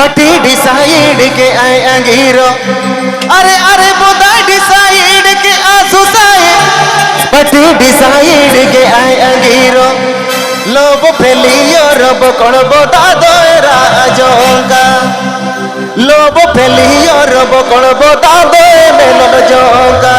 पटी डिसाइड के आए अंगीरो अरे अरे बोदा डिसाइड के आसुसाए पटी डिसाइड के आए अंगीरो लोब फैलियो रब कौन बोता दोरा जोगा लोब फैलियो रब कौन बोता दो मेलन जोगा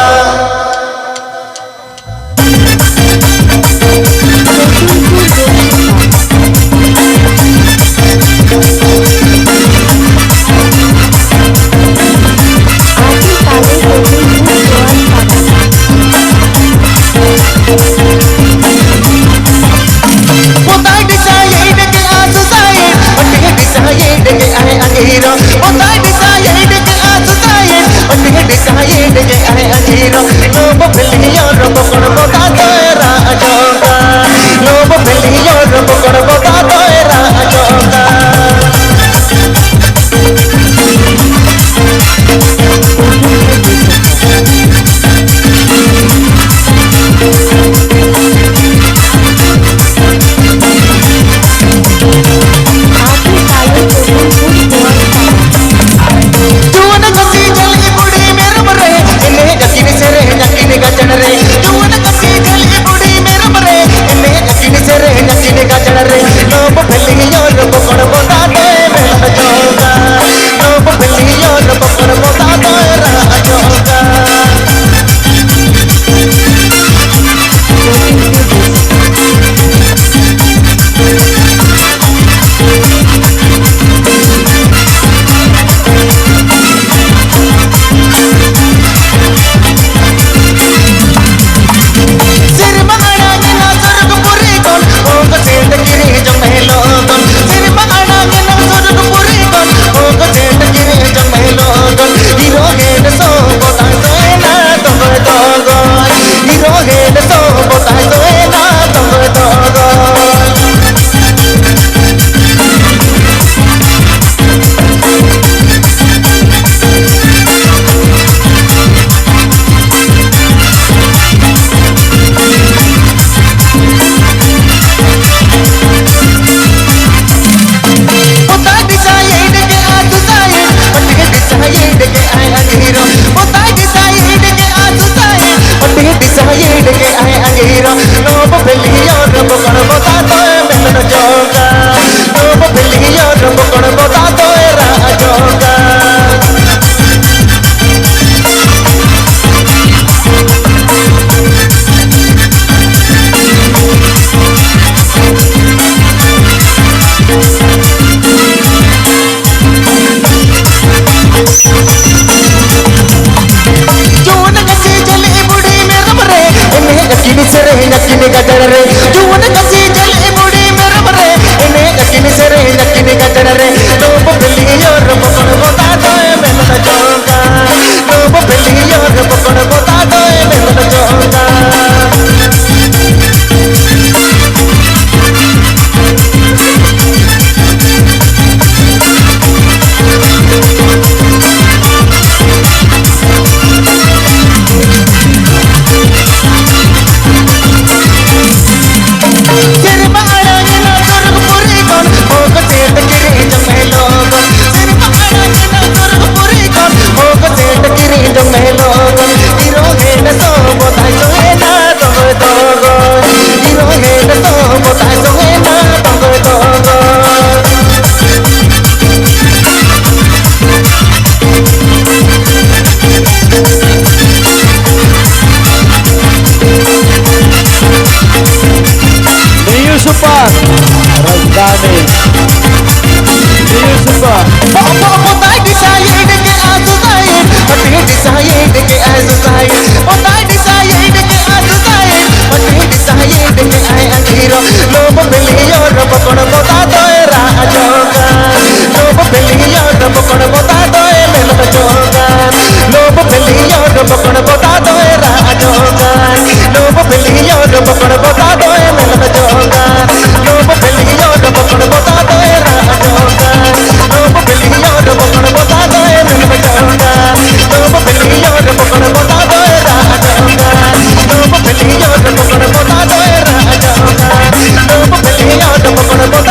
Bota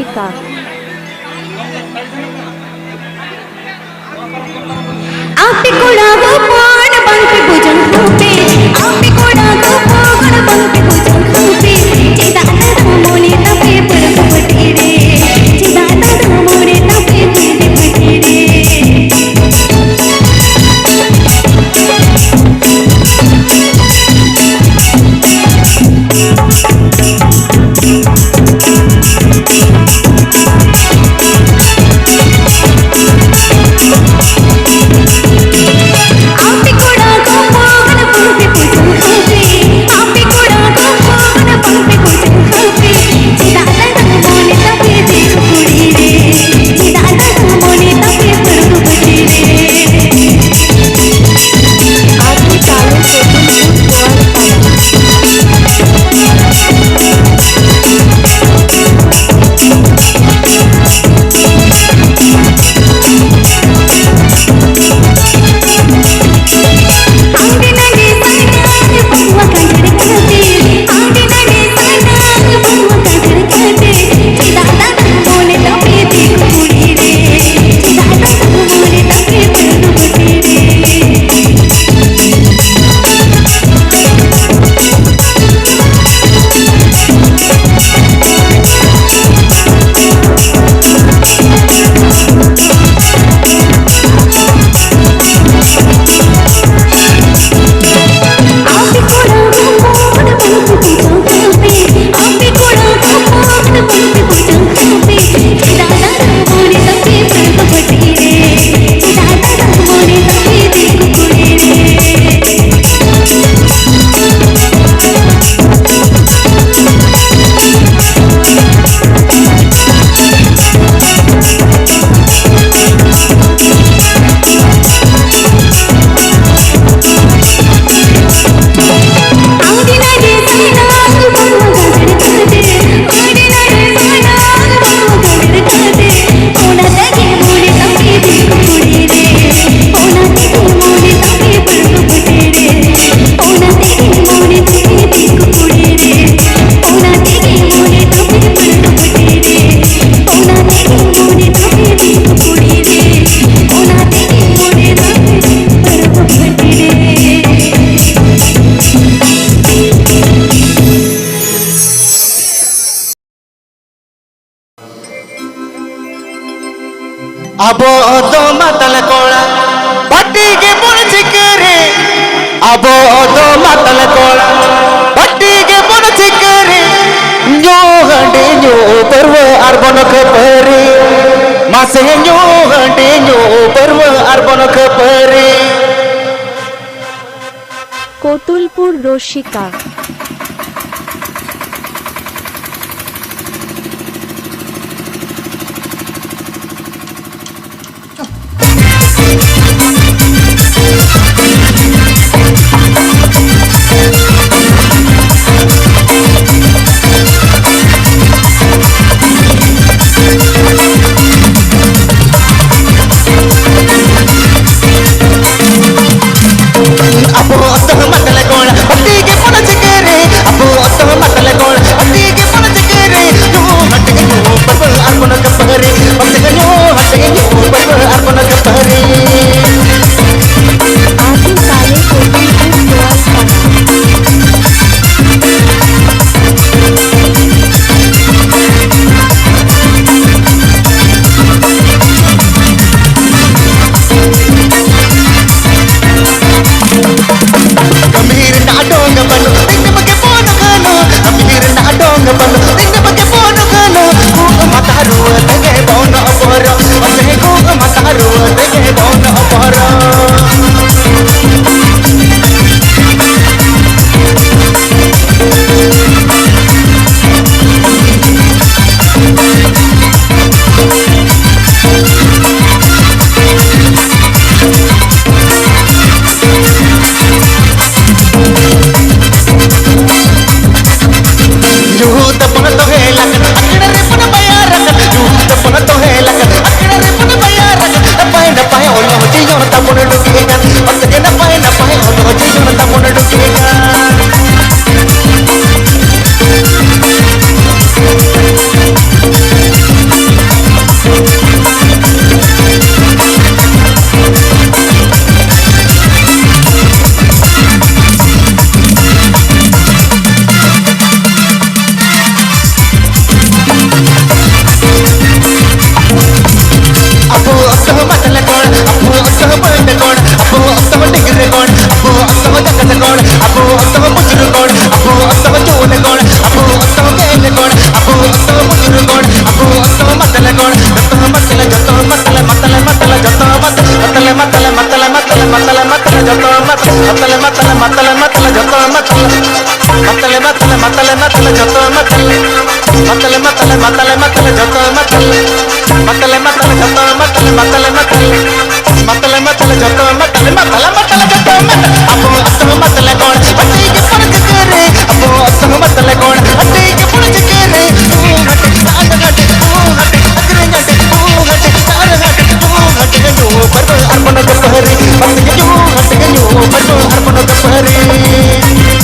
रोशिका आपे कोड़ा गो पान बंक भुजंग खूपे आपे कोड़ा गो पान बंक भुजंग खूपे चिदादा मोने तपे पर पटी रे चिदादा मोने तपे पर पटी रे अब तो मतल कोड़ा पट्टी के पुरच करे अब तो मतल कोड़ा पट्टी के पुरच करे न्यो हंडे न्यो पर्व अर्बन खपरे मासे न्यो हंडे न्यो पर्व अर्बन खपरे कोतुलपुर रोशिका अब तो मतल कोड़ा पट्टी के पुरच करे अतो बंद कौन अबो अतो डिगरे कौन अबो अतो जगत कौन अबो अतो बुजुर्ग कौन अबो अतो चोल कौन अबो अतो केल कौन अबो अतो बुजुर्ग कौन अबो अतो मतल कौन जतो मतल जतो मतल मतल मतल जतो मतल मतल मतल मतल मतल जतो मतल मतल मतल मतल जतो मतल मतल मतल मतल मतल जतो मतल मतल मतल मतल मतल जतो मतल मतल मतल जतो मतल मतल मतल मतल मतल जतो मतल मतल मतल जतो मतल अबो अतो मतल कौन अटी के फर्ज करे अबो अतो मतल कौन अटी के फर्ज करे हटे साग हटे हटे अग्रे हटे हटे चार हटे हटे जो पर अर्पण दोपहरी बंद जो हटे जो पर अर्पण दोपहरी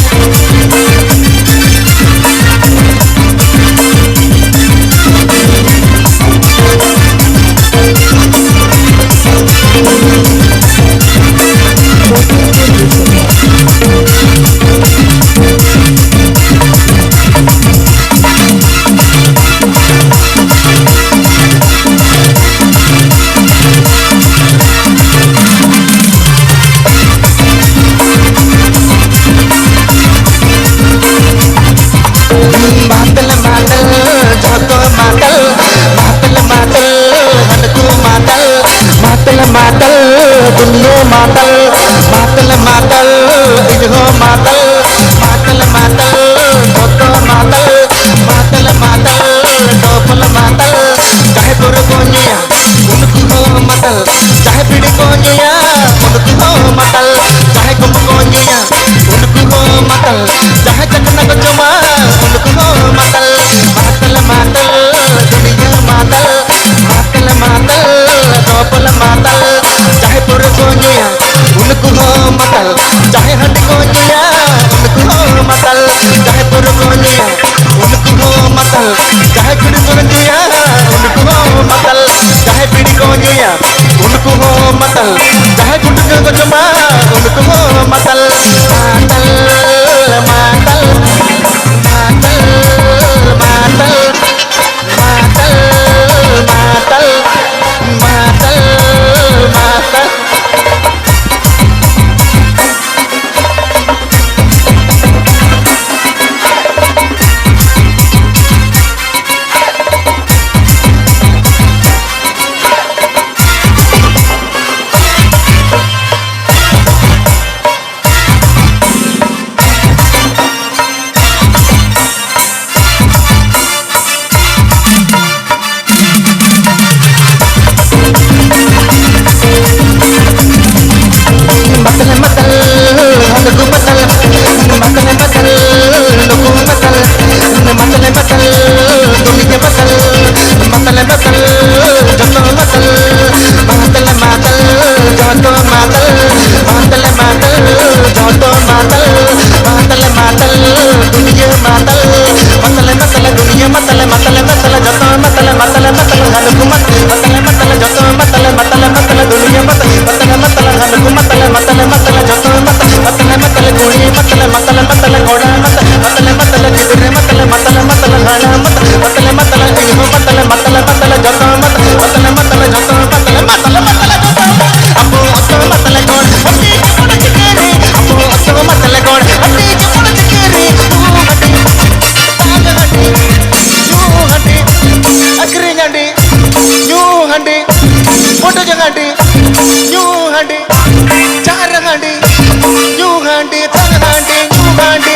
मातल मातल जतो मातल मातल मातल हनको मातल मातल मातल दुनिया मातल मातल मातल इजहो मातल मातल मातल जतो मातल मातल मातल डोपल मातल चाहे तोर कोनिया उनको हो मातल चाहे पीड़ी कोनिया उनको हो मातल चाहे कुंभ कोनिया उनको हो मातल चाहे चकना को जमा उनको हो मातल मातल मातल दुनिया मातल मातल मातल डोपल मातल चाहे पुर कोनिया उनको हो मातल चाहे हट कोनिया उनको हो मातल चाहे पुर कोनिया उनको हो मातल चाहे पीड़ी कोनिया उनको हो मातल चाहे पीड़ी कोनिया उनको हो मातल चाहे कुंड को जमा उनको हो मातल मातल मातल मातल मातल मातल मातल मातल मातल मतल मतल हनको मतल मतल मतल लोगों मतल मतल मतल दुनिया मतल मतल मतल जतो मतल मातल मातल जतो मातल मातल मातल जतो मातल मातल मातल दुनिया मातल मतल मतल दुनिया मतल मतल मतल जतो मतल मतल मतल हनको मतल मतल जतो मतल मतल मतल दुनिया मतल मतल मतल हनको मतल मतल मतल जतो मतल मतल मतल गुणी मतल मतल मतल घोड़ा मतल मतल मतल किधरे मतल मतल मतल घाना मतल मतल मतल इहो मतल मतल मतल जतो मतल मतल मतल जतो मतल मतल मतल जतो अबो अतो मतल कौन हटी के पुरज केरे अबो अतो मतल कौन हटी के पुरज केरे तू हटी साग हटी यू हटी अग्रे हटी यू हटी फोटो जगटी यू हटी चार हटी यू हटी तंग हटी यू हटी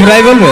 তোমরাই বলবে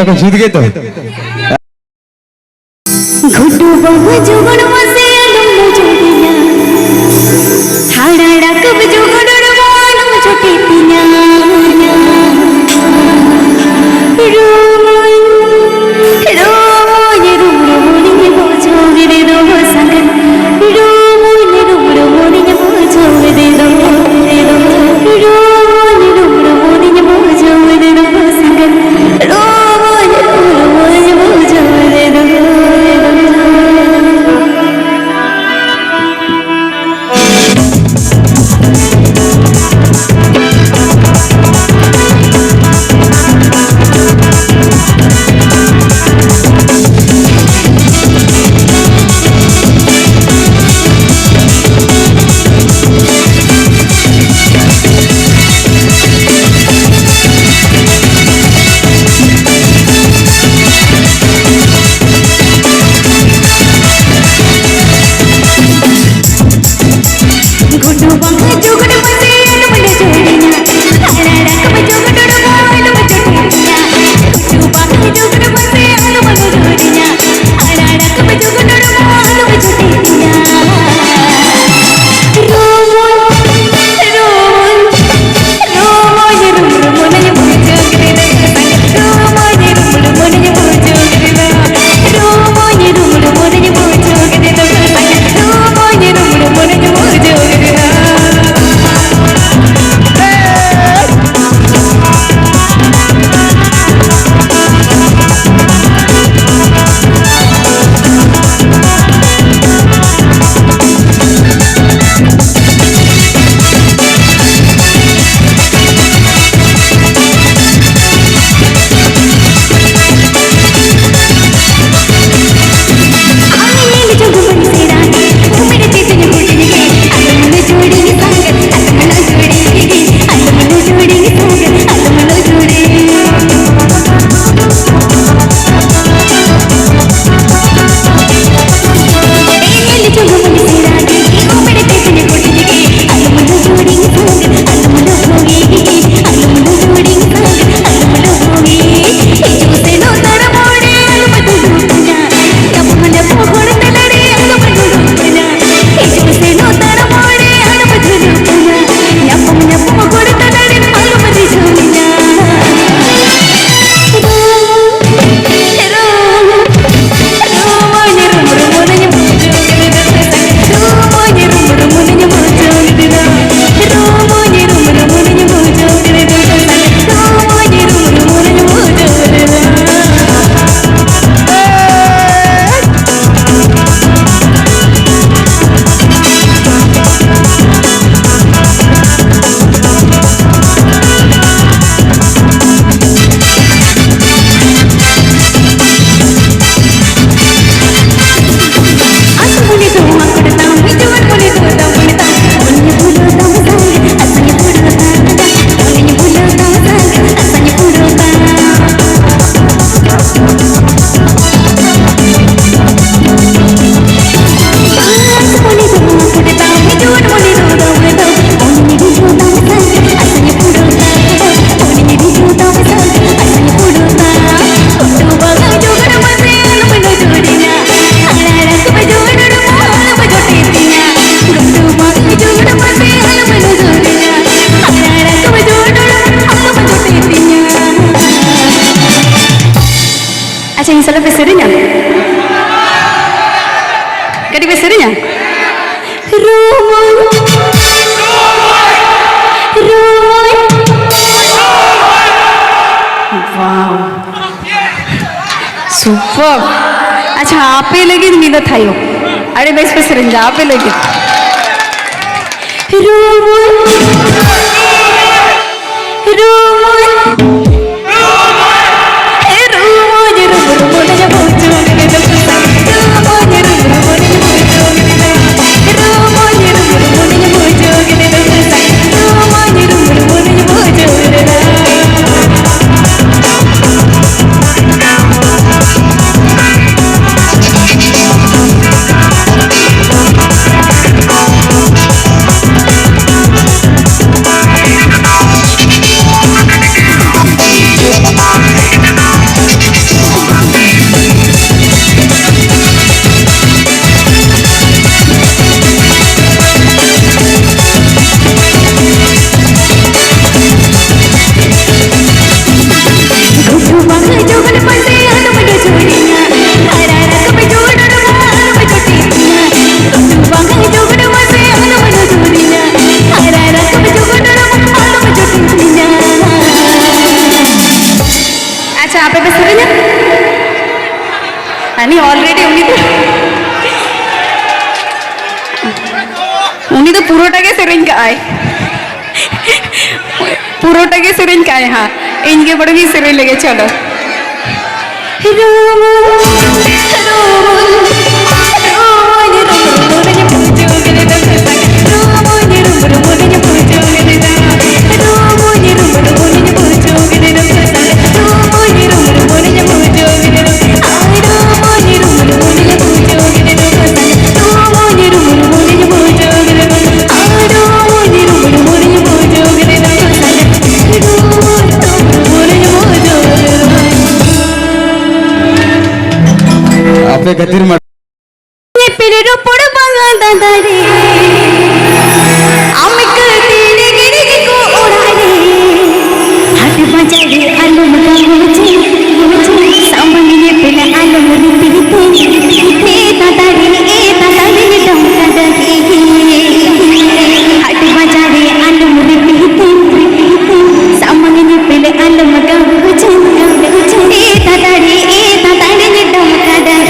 এখন জিত গেই তো ঘুটু বহু যুগণ বসে আলম জোড়িয়া হাড়া রাখব যুগণর মানম ছোটে পিনা রোয় রোয় রুমরুমনি বোঝো রে রো সাগর রোয় রুমরুমনি বোঝো রে রো রোয় রুমরুমনি বোঝো রে রো সাগর রোয় রুমরুমনি বোঝো রে rho Kadi pe serinya? Rumoi Rumoi Wow Super अच्छा आप पे लगी नींद थाई हो अरे बेस पे सरंजा आप पे लगी Rumoi Rumoi अच्छा आप पे serinya ini already उन्हीं तो पुरोटाके sering kaai पुरोटाके sering kaai हाँ इनके बड़े भी sering लगे चलो आपे गतिर मत पेरो पड़ बांगा दादा रे आमिक तेरे गिरी को उड़ा रे हाथ बजा रे आलम का मुझे सामने पेला आलम रीति रीति दादा रे डमका दे हाथ बजा रे आलम रीति सामने पेला आलम का मुझे दादा रे डमका दे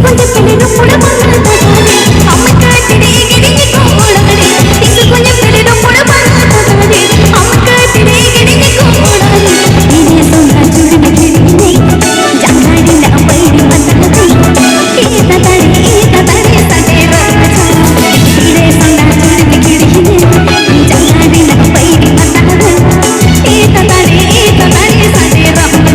கொஞ்சம் பெரிது புட பண்ணாதே அம்மா திடே கிடிங்கி கோடாதே திக்கு கொஞ்சம் பெரிது புட பண்ணாதே அம்மா திடே கிடிங்கி கோடாதே நீனே சொன்னா சுடுமே கிடினே ஜானாடி ना பைடி வந்தாதே ஈத தரே சதே ராஜா நீனே சொன்னா சுடுமே கிடினே ஜானாடி ना பைடி வந்தாதே ஈத தரே சதே ராஜா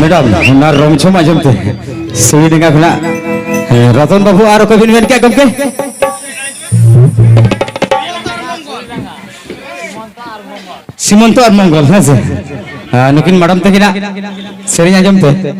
मैडम ना रोम छो माजमते सुई डेंगा भला रतन बाबू आरो कबिन मेन क्या गमके सीमंत और मंगल है से नुकिन मैडम तकिना सेरिया जमते